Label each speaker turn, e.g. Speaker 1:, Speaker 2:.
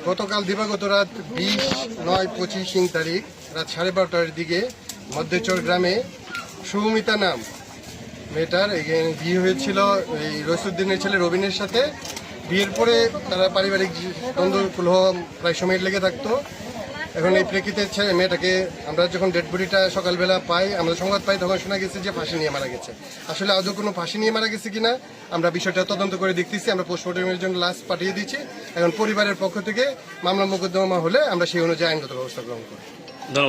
Speaker 1: গতকাল দিবাগত রাত 20/9/25 তারিখ রাত 12:30টার দিকে মধ্যচর গ্রামে সৌমিতা নাম মেয়েটার বিয়ে হয়েছিল এই রইসুদ্দিনের ছেলে রবিনের সাথে। বিয়ের পরে তারা পারিবারিক দ্বন্দ্ব কলহ প্রায় সময় লেগে থাকতো। এখন এই প্রেক্ষিতে মেয়েটাকে আমরা যখন ডেড বডিটা সকালবেলা পাই, আমরা সংবাদ পাই, তখন শোনা গেছে যে ফাঁসি নিয়ে মারা গেছে। আসলে আদৌ কোনো ফাঁসি নিয়ে মারা গেছে কিনা আমরা বিষয়টা তদন্ত করে দেখতেছি। আমরা পোস্টমর্টমের জন্য লাশ পাঠিয়ে দিচ্ছি। এখন পরিবারের পক্ষ থেকে মামলা মোকদ্দমা হলে আমরা সেই অনুযায়ী আইনগত ব্যবস্থা গ্রহণ করি।